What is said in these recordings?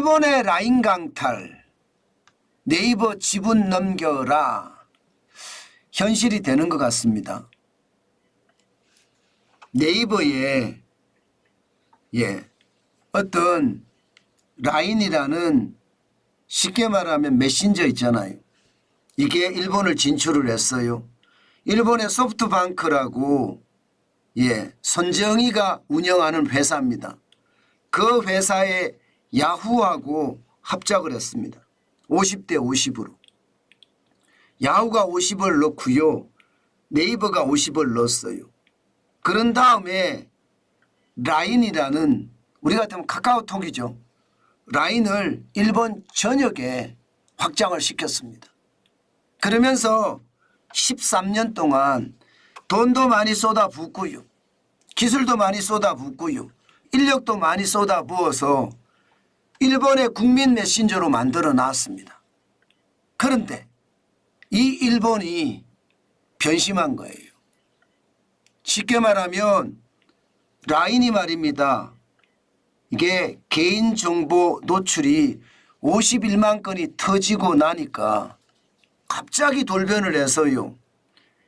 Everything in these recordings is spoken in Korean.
일본의 라인 강탈, 네이버 지분 넘겨라, 현실이 되는 것 같습니다. 네이버에 어떤 라인이라는 쉽게 말하면 메신저 있잖아요. 이게 일본을 진출을 했어요. 일본의 소프트뱅크라고 손정희가 운영하는 회사입니다. 그 회사에 야후하고 합작을 했습니다. 50대 50으로. 야후가 50을 넣고요. 네이버가 50을 넣었어요. 그런 다음에 라인이라는, 우리 같으면 카카오톡이죠. 라인을 일본 전역에 확장을 시켰습니다. 그러면서 13년 동안 돈도 많이 쏟아붓고요. 기술도 많이 쏟아붓고요. 인력도 많이 쏟아부어서 일본의 국민 메신저로 만들어 놨습니다. 그런데 이 일본이 변심한 거예요. 쉽게 말하면 라인이 말입니다. 이게 개인정보 노출이 51만 건이 터지고 나니까 갑자기 돌변을 해서요.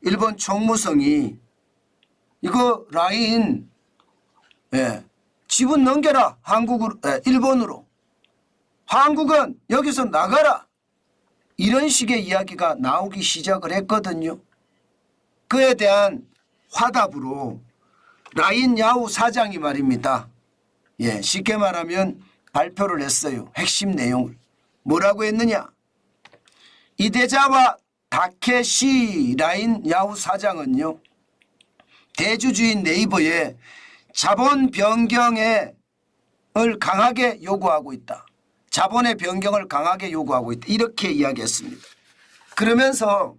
일본 총무성이 이거 라인 지분 넘겨라, 일본으로. 한국은 여기서 나가라. 이런 식의 이야기가 나오기 시작을 했거든요. 그에 대한 화답으로 라인 야후 사장이 말입니다. 쉽게 말하면 발표를 했어요. 핵심 내용을. 뭐라고 했느냐. 이데자와 다케시 라인 야후 사장은요. 대주주인 네이버에 자본 변경을 강하게 요구하고 있다. 자본의 변경을 강하게 요구하고 있다. 이렇게 이야기했습니다. 그러면서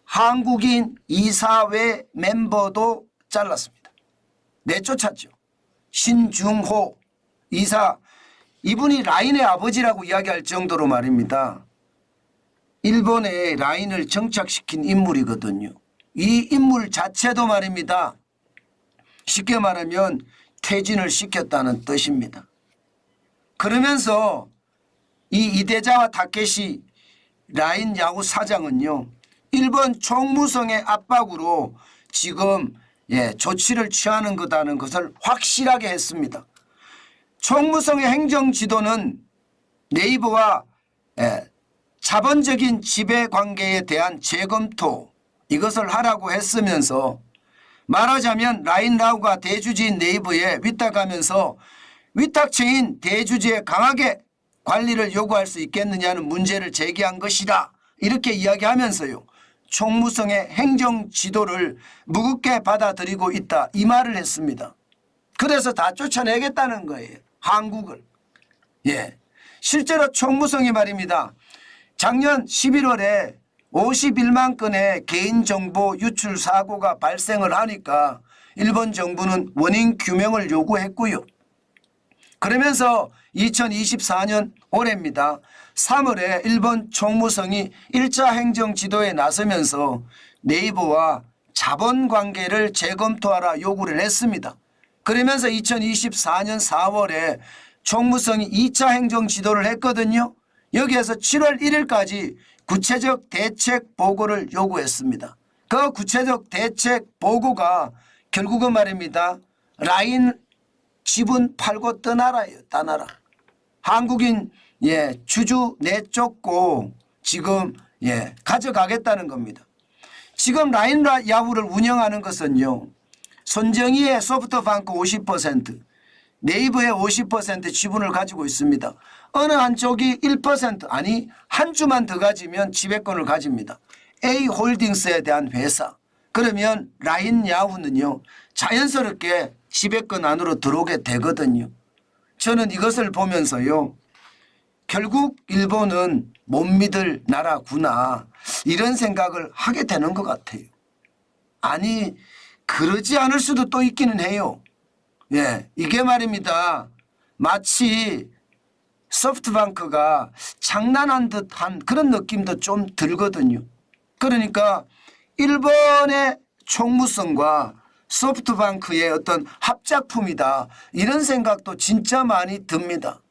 한국인 이사회 멤버도 잘랐습니다. 내쫓았죠. 신중호 이사, 이분이 라인의 아버지라고 이야기할 정도로 말입니다. 일본의 라인을 정착시킨 인물이거든요. 이 인물 자체도 말입니다. 쉽게 말하면 퇴진을 시켰다는 뜻입니다. 그러면서 이 이데자와 타케시 라인 야후 사장은요. 일본 총무성의 압박으로 지금 조치를 취하는 거다는 것을 확실하게 했습니다. 총무성의 행정지도는 네이버와 자본적인 지배관계에 대한 재검토, 이것을 하라고 했으면서 말하자면 라인 라우가 대주주인 네이버에 위탁하면서 위탁처인 대주주에 강하게 관리를 요구할 수 있겠느냐는 문제를 제기한 것이다. 이렇게 이야기하면서요. 총무성의 행정 지도를 무겁게 받아들이고 있다. 이 말을 했습니다. 그래서 다 쫓아내겠다는 거예요. 한국을. 실제로 총무성이 말입니다. 작년 11월에 51만 건의 개인정보 유출 사고가 발생을 하니까 일본 정부는 원인 규명을 요구했고요. 그러면서 2024년 올해입니다. 3월에 일본 총무성이 1차 행정 지도에 나서면서 네이버와 자본관계를 재검토하라 요구를 했습니다. 그러면서 2024년 4월에 총무성이 2차 행정 지도를 했거든요. 여기에서 7월 1일까지 구체적 대책 보고를 요구했습니다. 그 구체적 대책 보고가 결국은 말입니다. 라인 지분 팔고 떠나라예요. 떠나라. 한국인 주주 내쫓고 지금 가져가겠다는 겁니다. 지금 라인 야후를 운영하는 것은요. 손정희의 소프트뱅크 50%, 네이버의 50% 지분을 가지고 있습니다. 어느 한쪽이 1% 아니 한 주만 더 가지면 지배권을 가집니다. A홀딩스에 대한 회사. 그러면 라인 야후는요. 자연스럽게 지배권 안으로 들어오게 되거든요. 저는 이것을 보면서요. 결국 일본은 못 믿을 나라구나 이런 생각을 하게 되는 것 같아요. 아니 그러지 않을 수도 또 있기는 해요. 이게 말입니다. 마치 소프트뱅크가 장난한 듯한 그런 느낌도 좀 들거든요. 그러니까 일본의 총무성과 소프트뱅크의 어떤 합작품이다 이런 생각도 진짜 많이 듭니다.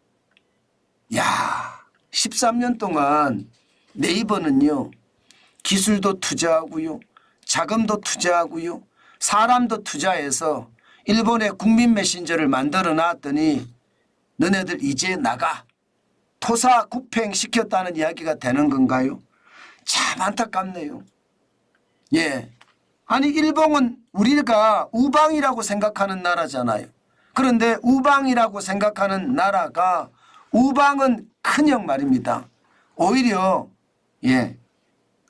야, 13년 동안 네이버는요, 기술도 투자하고요, 자금도 투자하고요, 사람도 투자해서 일본의 국민 메신저를 만들어 놨더니 너네들 이제 나가. 토사구팽시켰다는 이야기가 되는 건가요? 참 안타깝네요. 예. 아니 일본은 우리가 우방이라고 생각하는 나라잖아요. 그런데 우방이라고 생각하는 나라가 우방은 큰형 말입니다. 오히려 예.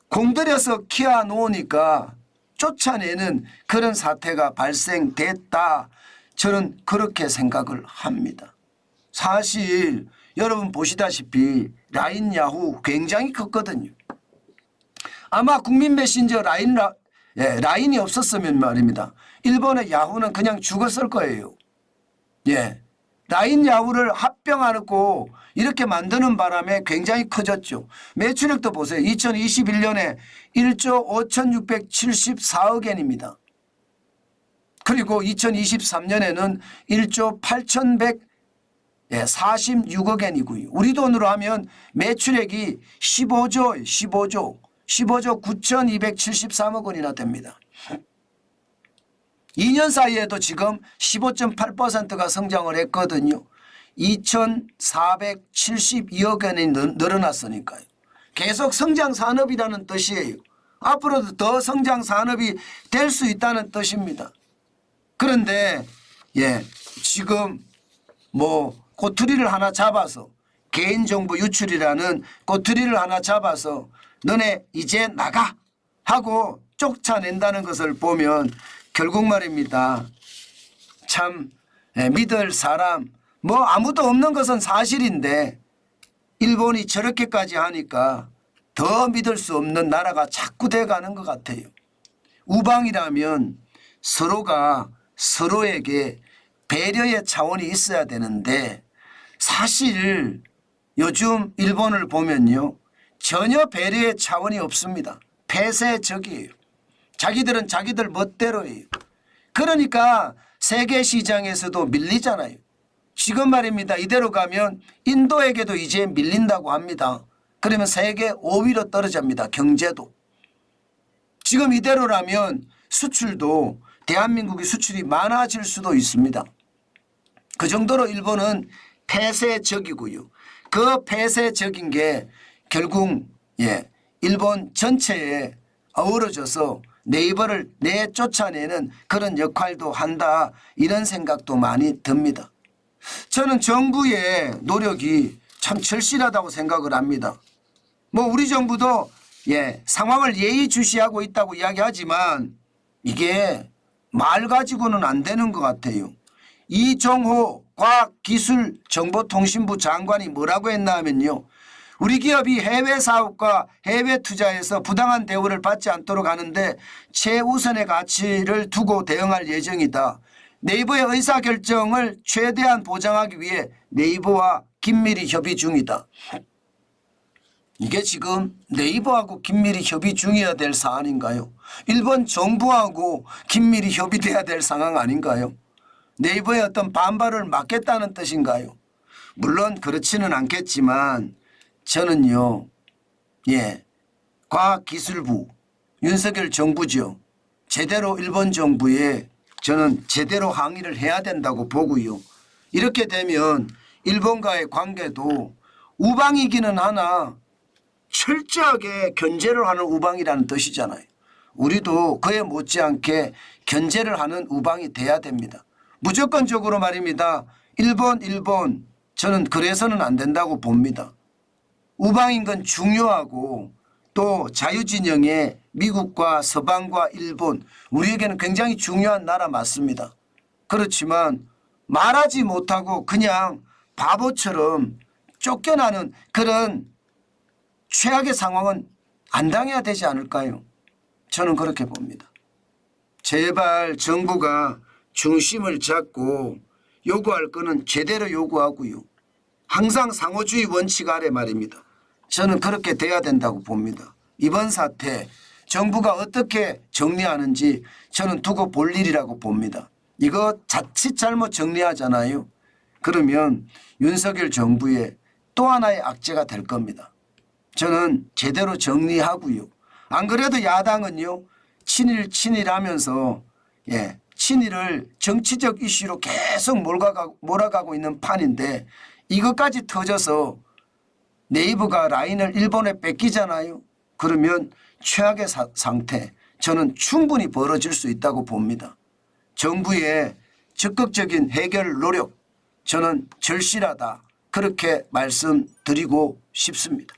공들여서 키워 놓으니까 쫓아내는 그런 사태가 발생됐다. 저는 그렇게 생각을 합니다. 사실 여러분 보시다시피 라인 야후 굉장히 컸거든요. 아마 국민 메신저 라인이 없었으면 말입니다. 일본의 야후는 그냥 죽었을 거예요. 예. 라인 야후를 합병하고 이렇게 만드는 바람에 굉장히 커졌죠. 매출액도 보세요. 2021년에 1조 5,674억 엔입니다. 그리고 2023년에는 1조 8,146억 엔이고요. 우리 돈으로 하면 매출액이 15조 9,273억 원이나 됩니다. 2년 사이에도 지금 15.8%가 성장을 했거든요. 2,472억 원이 늘어났으니까요. 계속 성장 산업이라는 뜻이에요. 앞으로도 더 성장 산업이 될 수 있다는 뜻입니다. 그런데 예, 지금 뭐 꼬투리를 하나 잡아서 개인정보 유출이라는 꼬투리를 하나 잡아서 너네 이제 나가 하고 쫓아낸다는 것을 보면 결국 말입니다. 참 믿을 사람 뭐 아무도 없는 것은 사실인데 일본이 저렇게까지 하니까 더 믿을 수 없는 나라가 자꾸 돼가는 것 같아요. 우방이라면 서로가 서로에게 배려의 차원이 있어야 되는데 사실 요즘 일본을 보면요. 전혀 배려의 차원이 없습니다. 폐쇄적이에요. 자기들은 자기들 멋대로예요. 그러니까 세계 시장에서도 밀리잖아요. 지금 말입니다. 이대로 가면 인도에게도 이제 밀린다고 합니다. 그러면 세계 5위로 떨어집니다. 경제도. 지금 이대로라면 수출도 대한민국의 수출이 많아질 수도 있습니다. 그 정도로 일본은 폐쇄적이고요. 그 폐쇄적인 게 결국 일본 전체에 어우러져서 네이버를 내쫓아내는 그런 역할도 한다. 이런 생각도 많이 듭니다. 저는 정부의 노력이 참 절실하다고 생각을 합니다. 뭐 우리 정부도 상황을 예의주시하고 있다고 이야기하지만 이게 말 가지고는 안 되는 것 같아요. 이종호 과학기술정보통신부 장관이 뭐라고 했나 하면요. 우리 기업이 해외 사업과 해외 투자에서 부당한 대우를 받지 않도록 하는데 최우선의 가치를 두고 대응할 예정이다. 네이버의 의사결정을 최대한 보장하기 위해 네이버와 긴밀히 협의 중이다. 이게 지금 네이버하고 긴밀히 협의 중이어야 될 사안인가요? 일본 정부하고 긴밀히 협의돼야 될 상황 아닌가요? 네이버의 어떤 반발을 막겠다는 뜻인가요? 물론 그렇지는 않겠지만 저는요. 과학기술부 윤석열 정부죠. 제대로 일본 정부에 저는 제대로 항의를 해야 된다고 보고요. 이렇게 되면 일본과의 관계도 우방이기는 하나 철저하게 견제를 하는 우방이라는 뜻이잖아요. 우리도 그에 못지않게 견제를 하는 우방이 돼야 됩니다. 무조건적으로 말입니다. 일본 저는 그래서는 안 된다고 봅니다. 우방인 건 중요하고 또 자유진영의 미국과 서방과 일본 우리에게는 굉장히 중요한 나라 맞습니다. 그렇지만 말하지 못하고 그냥 바보처럼 쫓겨나는 그런 최악의 상황은 안 당해야 되지 않을까요? 저는 그렇게 봅니다. 제발 정부가 중심을 잡고 요구할 거는 제대로 요구하고요. 항상 상호주의 원칙 아래 말입니다. 저는 그렇게 돼야 된다고 봅니다. 이번 사태 정부가 어떻게 정리하는지 저는 두고 볼 일이라고 봅니다. 이거 자칫 잘못 정리하잖아요. 그러면 윤석열 정부의 또 하나의 악재가 될 겁니다. 저는 제대로 정리하고요. 안 그래도 야당은요. 친일하면서 친일을 정치적 이슈로 계속 몰아가고 있는 판인데 이것까지 터져서 네이버가 라인을 일본에 뺏기잖아요. 그러면 최악의 상태 저는 충분히 벌어질 수 있다고 봅니다. 정부의 적극적인 해결 노력 저는 절실하다 그렇게 말씀드리고 싶습니다.